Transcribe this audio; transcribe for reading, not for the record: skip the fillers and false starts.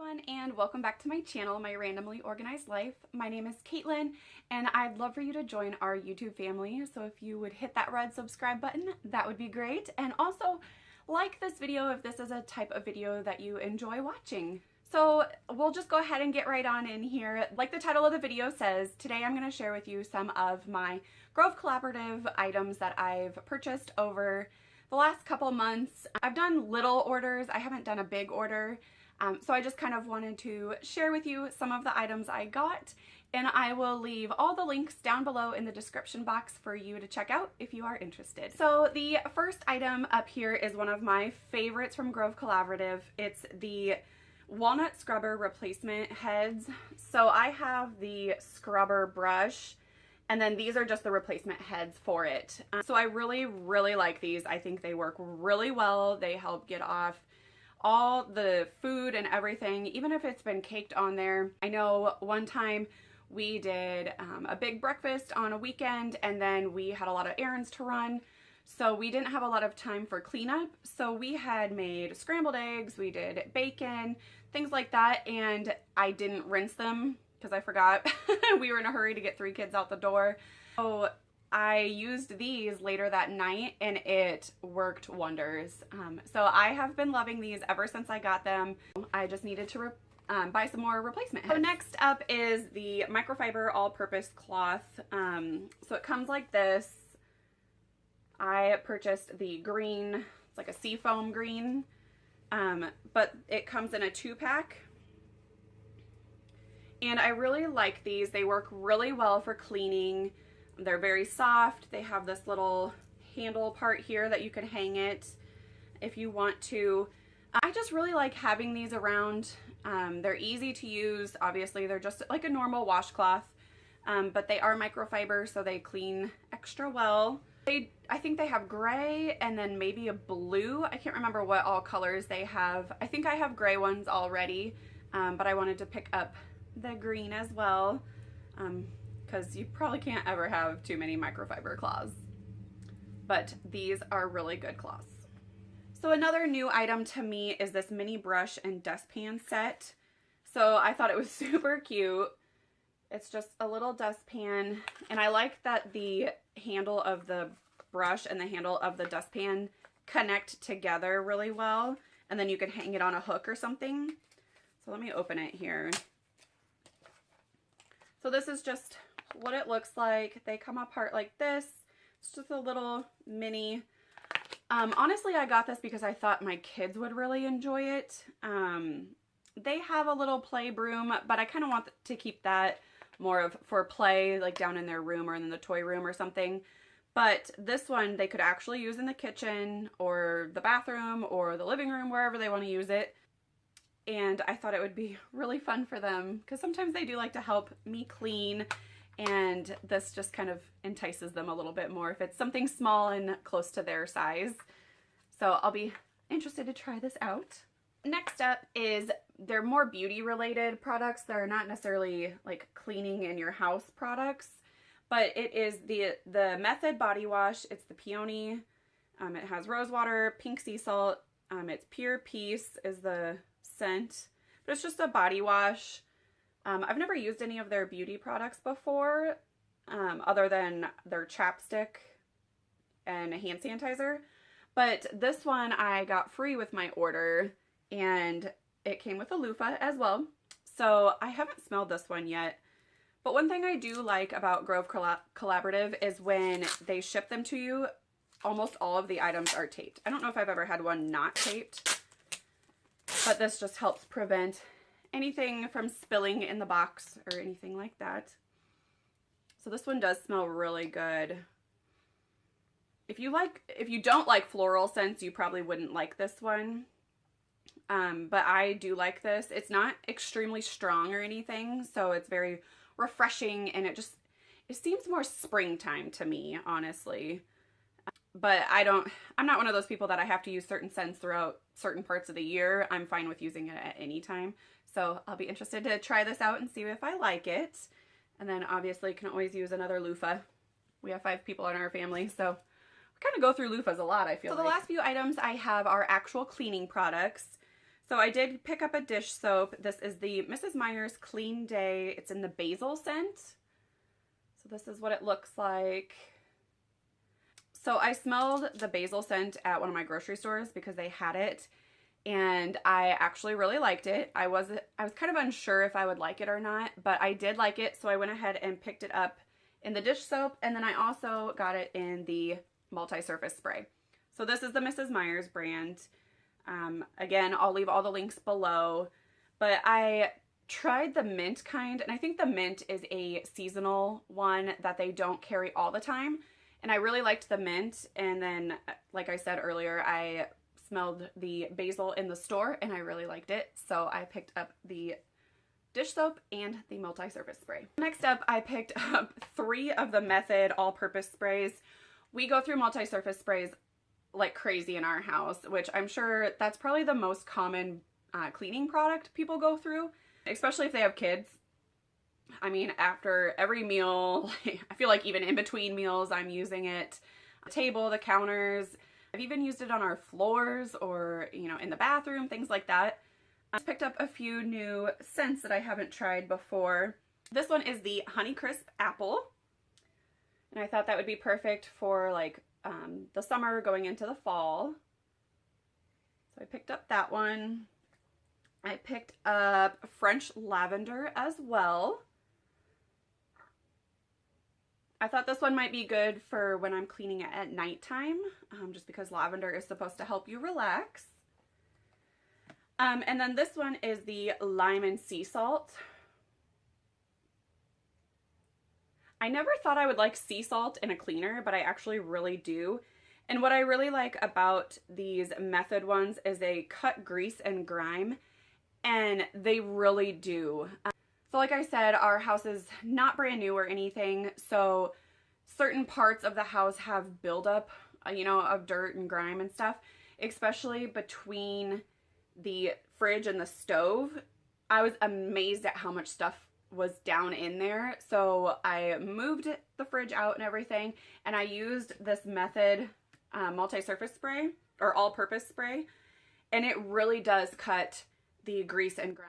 everyone, and welcome back to my channel, My Randomly Organized Life. My name is Katelyn, and I'd love for you to join our YouTube family. So if you would hit that red subscribe button, that would be great. And also like this video if this is a type of video that you enjoy watching. So we'll just go ahead and get right on in here. Like the title of the video says, today I'm going to share with you some of my Grove Collaborative items that I've purchased over the last couple months. I've done little orders. I haven't done a big order. So I just kind of wanted to share with you some of the items I got, and I will leave all the links down below in the description box for you to check out if you are interested. So the first item up here is one of my favorites from Grove Collaborative. It's the Walnut Scrubber Replacement Heads. So I have the scrubber brush, and then these are just the replacement heads for it. So I really like these. I think they work really well. They help get off all the food and everything, even if it's been caked on there. I know one time we did a big breakfast on a weekend, and then we had a lot of errands to run, so we didn't have a lot of time for cleanup. So we had made scrambled eggs, we did bacon, things like that, and I didn't rinse them because I forgot. We were in a hurry to get 3 kids out the door. So I used these later that night, and it worked wonders. So I have been loving these ever since I got them. I just needed to buy some more replacement heads. So next up is the Microfiber all-purpose cloth. So it comes like this. I purchased the green, it's like a seafoam green, but it comes in a 2-pack. And I really like these. They work really well for cleaning. They're very soft. They have this little handle part here that you can hang it if you want to. I just really like having these around. They're easy to use. Obviously, they're just like a normal washcloth, but they are microfiber, so they clean extra well. I think they have gray and then maybe a blue. I can't remember what all colors they have. I think I have gray ones already, but I wanted to pick up the green as well. Because you probably can't ever have too many microfiber cloths. But these are really good cloths. So another new item to me is this mini brush and dustpan set. So I thought it was super cute. It's just a little dustpan, and I like that the handle of the brush and the handle of the dustpan connect together really well, and then you can hang it on a hook or something. So let me open it here. So this is just what it looks like. They come apart like this. It's just a little mini. Honestly, I got this because I thought my kids would really enjoy it. They have a little play broom, but I kind of want to keep that more of for play, like down in their room or in the toy room or something. But this one they could actually use in the kitchen or the bathroom or the living room, wherever they want to use it. And I thought it would be really fun for them because sometimes they do like to help me clean, and this just kind of entices them a little bit more if it's something small and close to their size. So I'll be interested to try this out. Next up is, they're more beauty related products. They're not necessarily like cleaning in your house products, but it is the Method body wash. It's the Peony. It has rose water, pink sea salt. It's Pure Peace is the scent, but it's just a body wash. I've never used any of their beauty products before, other than their chapstick and a hand sanitizer, but this one I got free with my order, and it came with a loofah as well. So I haven't smelled this one yet, but one thing I do like about Grove Collaborative is when they ship them to you, almost all of the items are taped. I don't know if I've ever had one not taped, but this just helps prevent anything from spilling in the box or anything like that. So this one does smell really good. If you don't like floral scents, you probably wouldn't like this one. But I do like this. It's not extremely strong or anything, so it's very refreshing, and it seems more springtime to me, honestly. But I'm not one of those people that I have to use certain scents throughout certain parts of the year. I'm fine with using it at any time. So I'll be interested to try this out and see if I like it. And then obviously can always use another loofah. We have 5 people in our family, so we kind of go through loofahs a lot, I feel like. So the last few items I have are actual cleaning products. So I did pick up a dish soap. This is the Mrs. Meyer's Clean Day. It's in the Basil scent. So this is what it looks like. So I smelled the basil scent at one of my grocery stores because they had it, and I actually really liked it. I was kind of unsure if I would like it or not, but I did like it, so I went ahead and picked it up in the dish soap, and then I also got it in the multi-surface spray. So this is the Mrs. Meyer's brand. Again, I'll leave all the links below, but I tried the mint kind, and I think the mint is a seasonal one that they don't carry all the time, and I really liked the mint. And then, like I said earlier, I smelled the basil in the store and I really liked it, so I picked up the dish soap and the multi-surface spray. Next up, I picked up 3 of the Method all-purpose sprays. We go through multi-surface sprays like crazy in our house, which I'm sure that's probably the most common cleaning product people go through, especially if they have kids. I mean, after every meal, I feel like even in between meals, I'm using it. The table, the counters. I've even used it on our floors or, you know, in the bathroom, things like that. I picked up a few new scents that I haven't tried before. This one is the Honeycrisp Apple, and I thought that would be perfect for like the summer going into the fall. So I picked up that one. I picked up French Lavender as well. I thought this one might be good for when I'm cleaning it at nighttime, just because lavender is supposed to help you relax. And then this one is the Lime and Sea Salt. I never thought I would like sea salt in a cleaner, but I actually really do. And what I really like about these Method ones is they cut grease and grime, and they really do. So like I said, our house is not brand new or anything, so certain parts of the house have buildup, you know, of dirt and grime and stuff, especially between the fridge and the stove. I was amazed at how much stuff was down in there, so I moved the fridge out and everything, and I used this Method multi-surface spray, or all-purpose spray, and it really does cut the grease and grime.